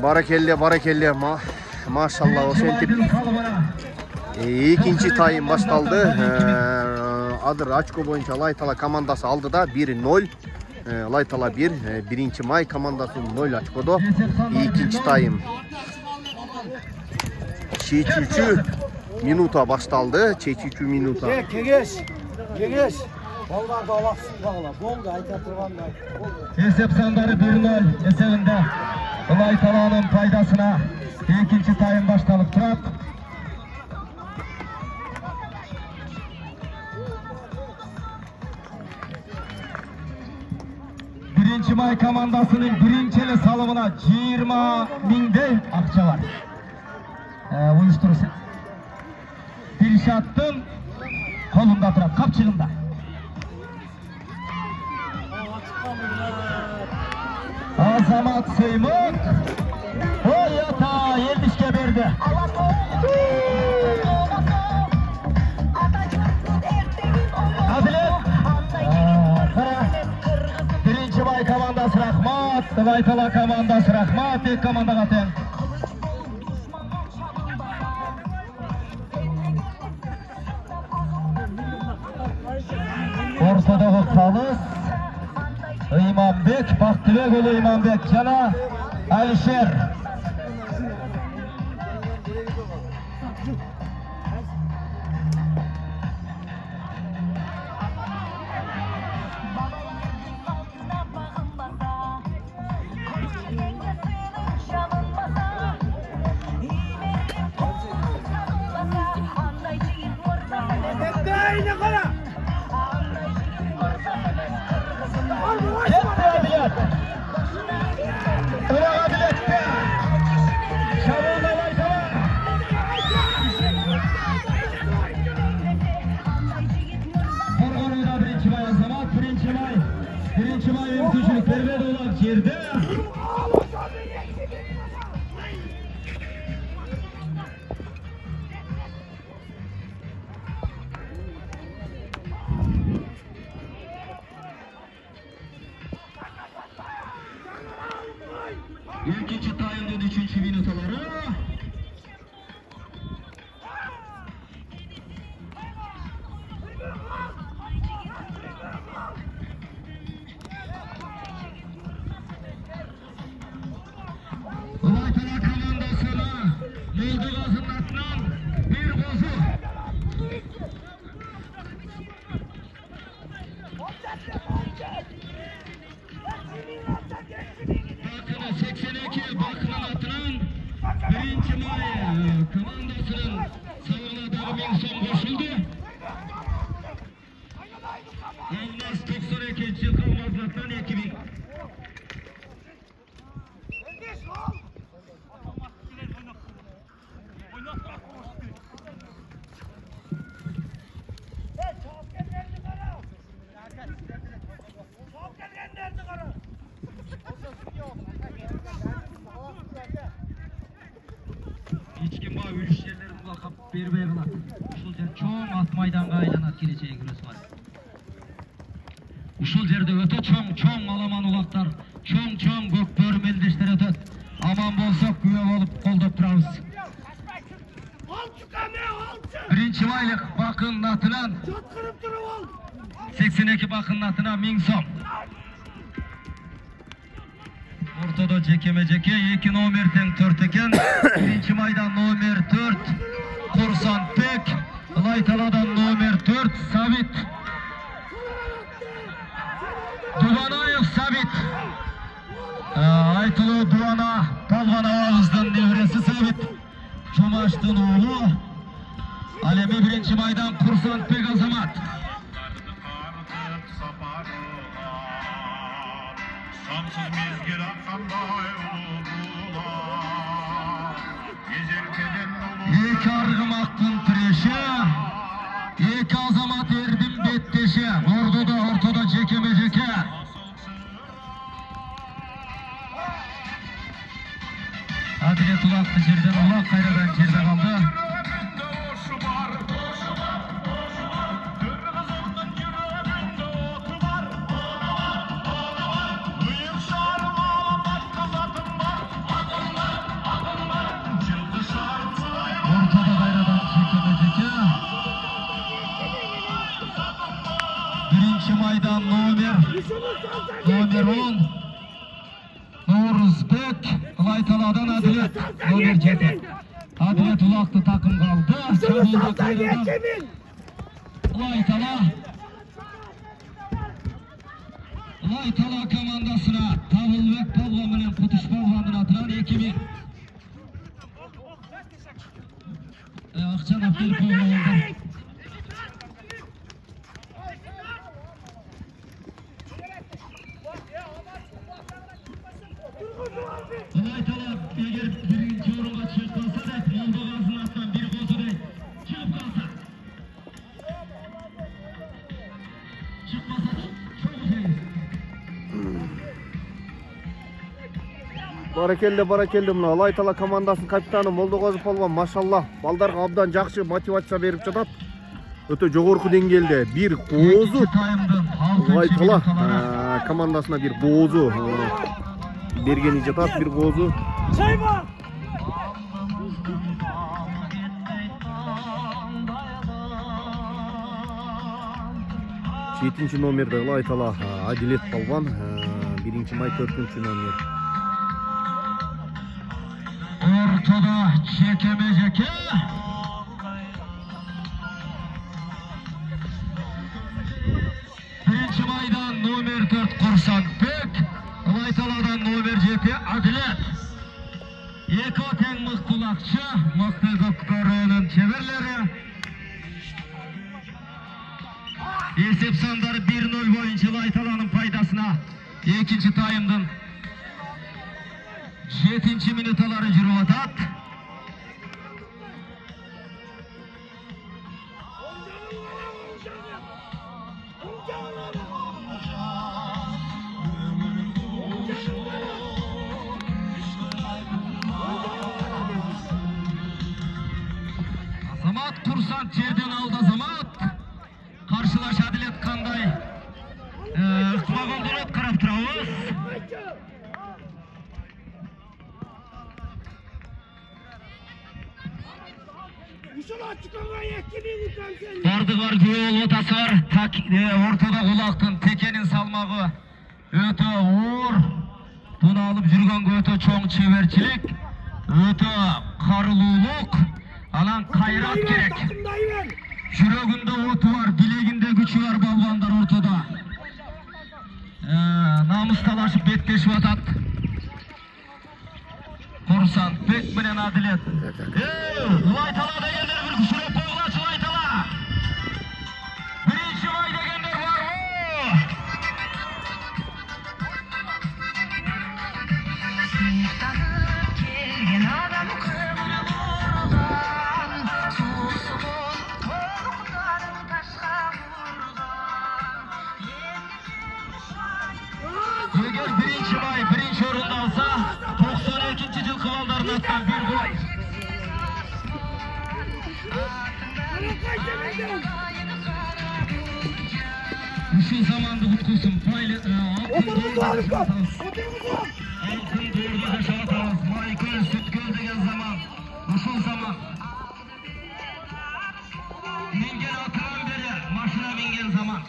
Barakelle. Maşallah ошентип экинчи тайм башталды. Адыр очко боюнча Лайтала командасы алды да 1-0. Лайтала 1, биринчи май командасы 0 очкодо. Экинчи тайм чечүүчү минута башталды. Чечүүчү минута. Кеңеш. Балдарды алаксыз багыла. Болду, айта тургандай. Есеп сандары 1-0 эсебинде Лайталанын пайдасына экинчи тайм башталып турат. Биринчи май командасынын биринчи эле салымына 20 миңдей акча бар. Уюштурушу. Дилшаттын колунда турат, капчыгында. Азамат Сыймык Ойота Елдишке берди. Адилет биринчи май командасы рахмат, Лайтала командасы рахмат, эки командага тең. Ортодогу калыс Иманбек, Бактыбек уулу Иманбек жана Алишер. Birinci may önküçülük vermedi olan yerde. İkinci tayımın 3. minutaları. Lайтала komandasına Moldova'nın atından bir bozu. Bakına 82 Bakı'nın atından birinci may komandasının savunmaları Mingson koşuldu. Yalnız 92 Yıkılmazlıktan ekibi. Hiç kim var yürüyüşlerleri kulakap berber kılat. Uşul yer çoğun at maydanға айланат келечеги күрөсү бар. Ушул жерде өтө çoğun аламан улактар, çoğun көк бөрү мелдештер өтөт. Аман болсок күбө болуп колдоп турабыз. Биринчи майлык Бакынын атынан 82 Бакынын атынан 1000 сом. Ortada cekeme-ceke 2 номер тең 4 экен. Биринчи майдан номер 4 Курсанбек, Лайталадан номер 4 Сабит. Дубанаев Сабит. Айтылуу Дубана Талган Абыздын небереси Сабит. Жумаштын уулу. Ал эми биринчи майдан Курсанбек Азамат. Samsız mezgir akkanday ulular Gezerkeden ulu Eki argımaktın tireşi Eki Azamat Erdim betteşi Ortada cekeme-ceke Adilet ulaktı жерден улак кайрадан жерде kaldı. майдан номер 10 No'ruzbek, Laytaladan Adilet номер 7. Adilet uloqni takımga aldı. Kabulda qayradan Laytala komandasına Tavulbek polvon bilan Qutush polvondan atıran 2-1. Aqchan Abdul polvondan Laytala eğer birinci orunga çıkıp kalsa da Moldova'nın attan bir qo'ziday çıkıp kalsa. Çıkmasa çok güzel. Barakelde мына Laytala командасынын капитаны Молдоғазы полвон машалла балдарга абдан жакшы мотивация берип жатат. Өтө жогорку деңгээлде бир коозу Laytala командасына бир коозу бергени жатат, бир коозу. Жетинчи номерде Laytala Adilet полвон, 1-май 4-номер. Ortada çekemeyecek. Birinci maydan номер 4 Qursanbek, Laytaladan номер 7 Adilet. Eki oteng mıqtı ulaqçı, mıqtı Gökbörü'nün çevirleri. Esep sanları 1-0 boyunca Laytala'nın paydasına. İkinci tayımdın 7. minutaları жүрүп атат. Азамат Qursan жерден алды Азамат. Каршылаш Adilet кандай ыкмаган болот карап турабыз. Бардıq var güve olup atasar. Ortada kulaqtın tekenin salmağı öte uğur. Bunu alıp жүргөн öte çoğun çeverçilik, öte karıluluk, alan kayrat gerek. Жүрөгүндө otu var, bileginde güçü var balvanlar ortada. Namus talaşıp betleşip atat. Qursanbek bilen Adilet. Laytala degenler bir kuşurap boğulaçı Laytala. Birinci may degenler var mı? Eğer birinci may birinci orunda alsa 92. yıl kıvallarına attan bir gol. Uşul zamanda kutkusun. Altın doğruda şahatamız. Michael Sütgöl degen zaman. Uşul zaman. Mingen atıran beri. Maşına mingen zaman.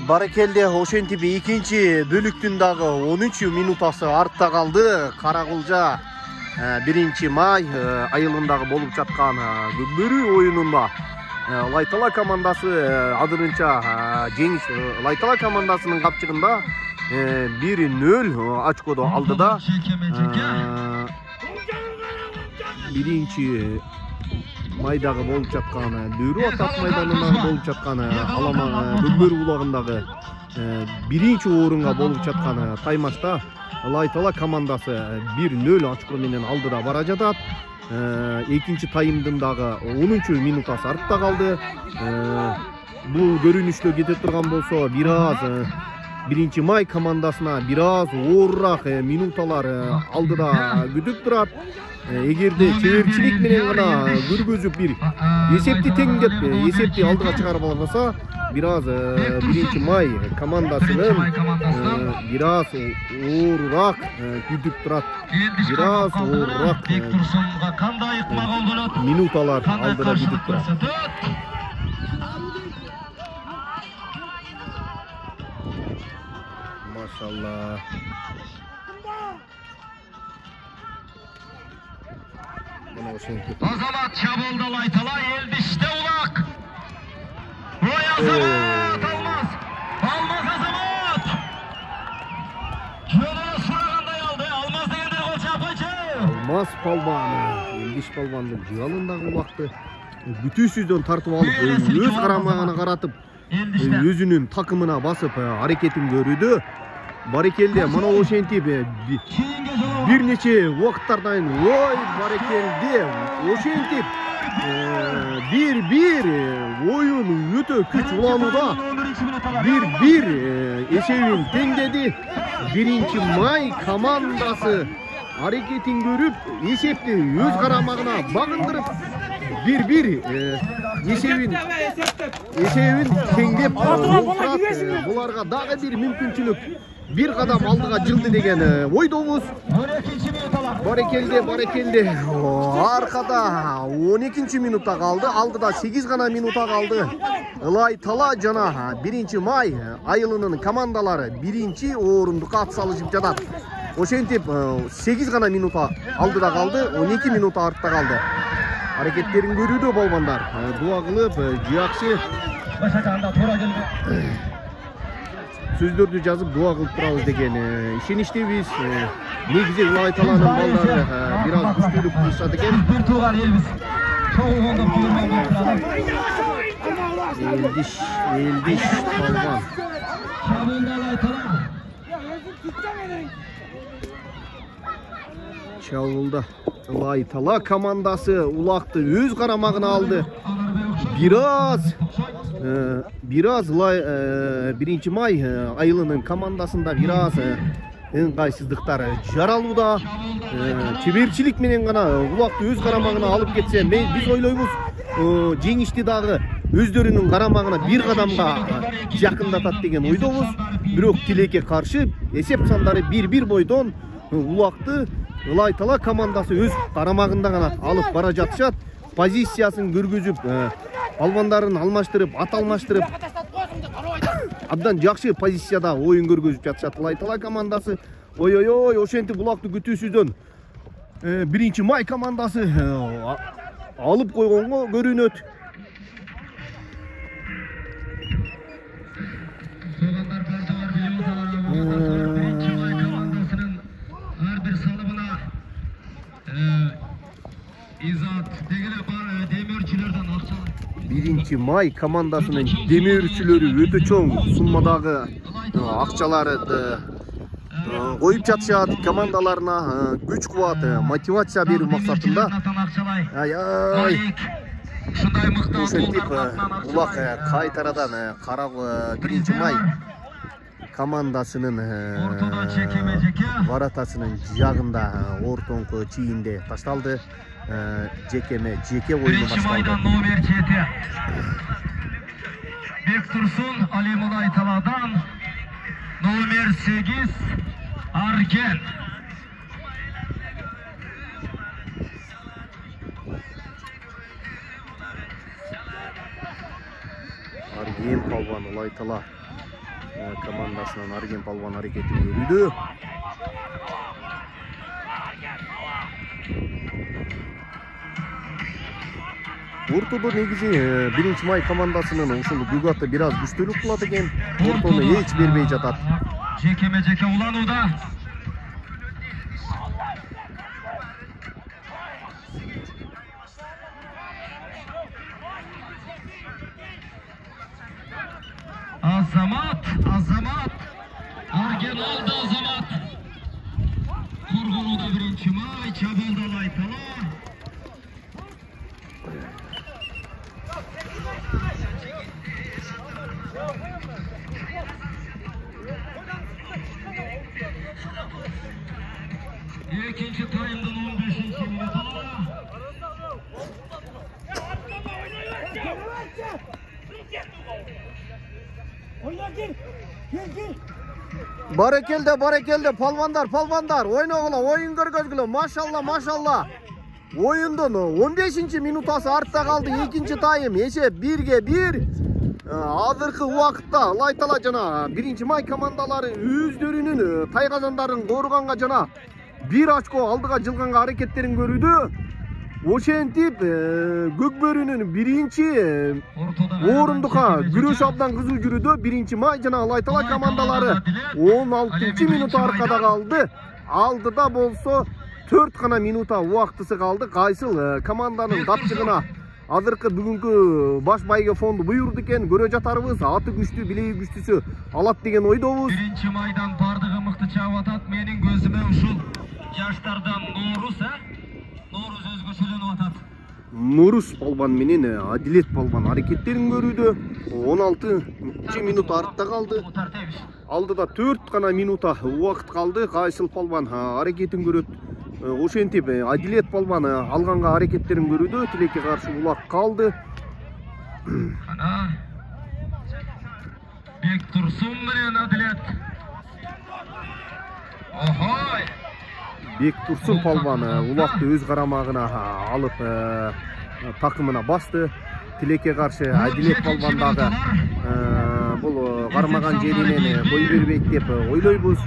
Barakelde ошентип экинчи бөлүктүн дагы 13-минутасы артта калды. Каракулжа 1-май айылындагы болуп жаткан Көкбөрү оюнунда Laytala командасы адырынча жеңиш Laytala командасынын капчыгында 1-0 очкодо алды да 1-майдагы болуп жаткан Дөрү Атак майданында болуп жаткан алама Көкбөрү булагындагы 1-орунга болуп жаткан таймашта Laytala командасы 1-0 очко менен алдыда бара жатат. Экинчи таймдын дагы 10-минутасы артта калды. Бул көрүнүштө кете турган болсо бир аз 1-май командасына бир аз оорураак минуталар алдыда күтүп турат. Эгерде чеберчилик менен гана көргөзүп бир эсепти теңдеп, эсепти алдыга чыгарып албаса, бир аз 1-май командасынын biraz uğurrak güdüp durat. Biraz uğurrak Bektursun'ga kanday ıkmak oldular. minutalar aldıra güdüp durat. Maşallah. Azamat Çabolda Laytalay Eldiş'te ulak. Oy Azamat almaz. Almaz Azamat. Yolunu sırağınday aldı. Almaz degendir gol çapıcı. Almaz palbanı. Eldiş palbanın cıgalındağı ulaktı. Bütüsüzden tartıp alıp öz karamağına karatıp özünün takımına basıp hareketin görüydü. Barekelde mana oşentip bir neçe vakitlardan oy barekelde oşentip bir oyun öte güç ulanıda bir eşevin tengdedi. 1. May komandası hareketin görüp esepti öz karamağına bakındırıp bir eşevin tengdep bularga dağı bir mümkünçülük bir kadam aldığa cıldı degen oydobuz. Barekelde arkada 12. minutta kaldı. Aldıda 8 gana minuta kaldı. Laytala jana 1. May ayılının komandaları 1. orundukka at salışıp жатат. Oşentip 8 gana minuta aldıda kaldı. 12 minuta artta kaldı. Hareketlerin görüydü balbanlar. Dua kılıp jiyakşı sözdөрдү жазып дуа кылып турабыз деген ишеничтебиз. Негизи Laytalanын балдары бир аз күчтүүлүк кылышат экен. Bir tuğan elbiz. Çoğulğunda buyurman Eldiş palban. Çabolda Laytalan. Çavulda Laytala komandası ulaktı öz karamağına aldı. Biraz 1. May ayılının komandasında biraz ыңгайсыздыктар жаралууда. Чеберчилик менен гана улакты өз карамагына алып кетсе, биз ойлойбуз жеңишти дагы өздөрүнүн карамагына бир кадамга жакындатат деген ойдобуз. Бирок тилекке каршы эсеп сандары 1-1 бойдон улакты Laytala командасы өз карамагында гана алып бара жатышат. Позициясын көргөзүп, балбандарын алмаштырып, ат алмаштырып, абдан жакшы позицияда оюн көргөзүп жатышат Laytala командасы. Ой, ошентип булакты күтүүсүздөн 1. May командасы алып койгонго көрүнөт. Birinci May komandasının demirçileri öte çoğ sunmadagı akçalары koyup жатышат komandalarına güç kuvvet motivasiya берүү максатында. Ошентип улак кайтарадан карап 1. May komandasının varatасынын жагында ортоңку чийинде ташталды. Жеке oyunu başlandı. Bektursun Ali Laytala'dan номер 8 Argen. Argen palvan Laytala komandasынан Argen palvan hareketini görüldü. Ortada негизи 1. May komandasının ушул бүгатты бир аз күчтүүлүк кылат экен. Ортону эч бербей жатат. Жекеме-жеке уланууда. Azamat. Argen aldı Azamat. Kurguluda 1. May, Çabolda Laytala. İkinci tayımdan 15. minuta. Oyna gir. Barekelde palvanдар ойногула, oyun көргөзгүлө. Машалла. Oyundun 15 minutасы артта калды. Экинчи тайм эшеп 1-1. Азыркы убакытта Лайтала жана 1-май командалары өздөрүнүн тайгазандарын кооруганга жана 1 очко алдыга жылганга аракеттерин көрүүдө. Ошентип Көкбөрүнүн 1-орундукка күрөш абдан кызуу жүрүүдө. 1-май жана Лайтала командалары 16-минут аркада калды. Алдыда болсо 4 гана минута убактысы калды. Кайсыл команданын тапчыгына азыркы бүгүнкү баш байге фонду буйруду экен. Көрө жатарбыз. Аты күчтүү, билеги күчтүүсү алат деген ойдобуз. 1-майдан бардыгы мыкты чабып атат. Менин көзүмө ушул жаштардан Нурус өзгөчөлөнүп атат. Нурус балбан менен Адилет балбан аракеттерин көрүүдө. 16 минут артта калды. Алдыда 4 гана минута убакыт калды. Кайсыл балбан аракетин көрөт. Ошентип Адилет балбан алганга аракеттерин көрүүдө. Тилекке каршы улак калды. Ана Бек Турсун менен Адилет. Охой! Бек Турсун балбан улакты өз карамагына алып такымына басты. Тилекке каршы Адилет балбан дагы бул кармаган жеринен бой бербейт деп ойлойбуз.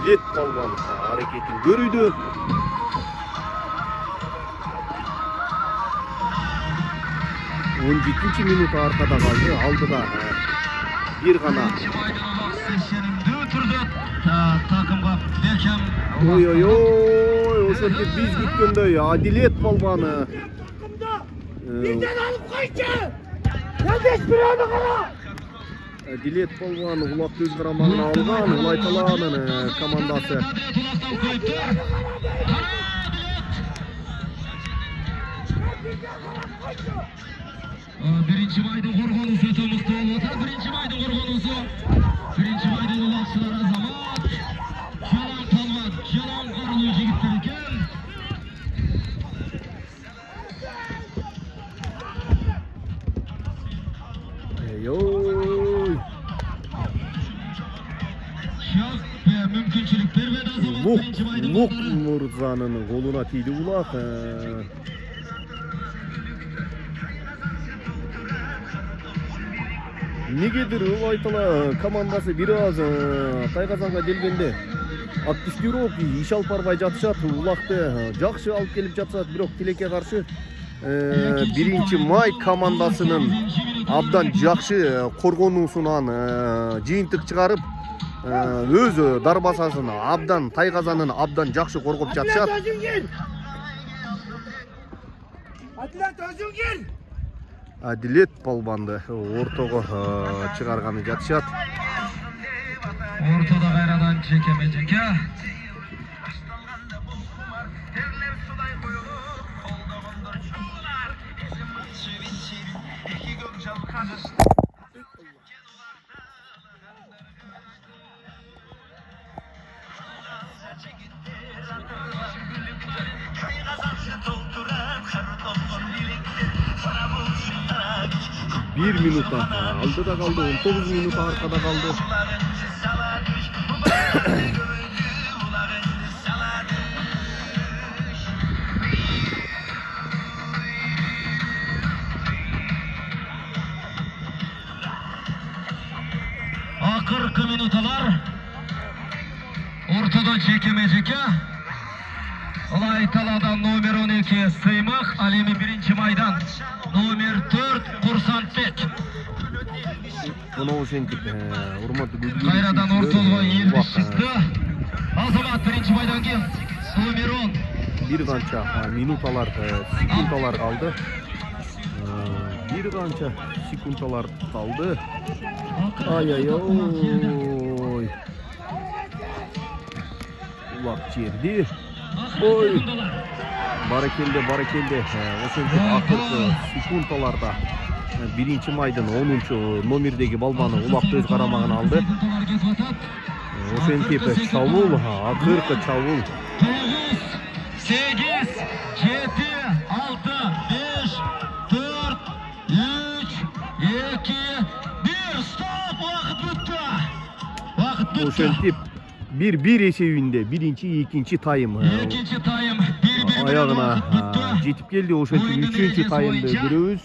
Адилет балбан аракетин көрүүдө. Он 17 минут аркада калды. Алдыда бир гана. Такымга Бекем. Ой, ошентип биз күткөндөй Адилет балбаны. Бизден алып койчу. Яндеш бирөөнү кара. Адилет балбан улакты өз карамагына алган. Лайталанын командасы. Birinci maydın korgonusу өтө мыкты болуп атат. Birinci maydın korgonусу. Birinci maydın улакчылары Азамат. Жалаң талгат, жалаң карылуу жигиттер экен. Мүмкүнчүлүк бербеди Азамат. Birinci maydın Лук Мурзанын колуна тийди улак. Негедир Лайтала командасы бир аз тайгазанга келгенде активдүүрөөк иш алып барбай жатышат. Улакты жакшы алып келип жатышат, бирок Тилекке каршы 1-май командасынын абдан жакшы коргонуусунан жыйынтык чыгарып, өз дарбасасын абдан тайгазанын абдан жакшы коргоп жатышат. Адилет балбанды ортого чыгарганы жатышат. Ортодо кайрадан жеке. Bir minuta aldıda kaldı, 19 minuta arkada kaldı. Akırkı minutalar. Ortada jeke. Лайталадан номер 12 Сыймак, ал эми 1-майдан номер 4 Курсантбек. Мына ошентип урматтуу көрүүчүлөр. Кайрадан ортолго элдиш чыкты. Азамат 1-майданга номер 10. Bir kança minutalar, sekundalar kaldı. Bir kança sekundalar kaldı. Ay. Ulak çerdi. Oy. Barakelde. Ошентип акыркы секундаlarda Birinci maydın 10-нчы номердеги балбаны улакты өз карамагына алды. Ошентип чабуул, акыркы чабуул. 9, 8, 7, 6, 5, 4, 3, 2, 1, stop! Vaqt bitdi. Vaqt bitdi. Ошентип 1-1 эсебинде биринчи, экинчи тайм Экинчи тайм 1-1 аягына жетип келди. Ошентип 3-чү таймды көрөбүз.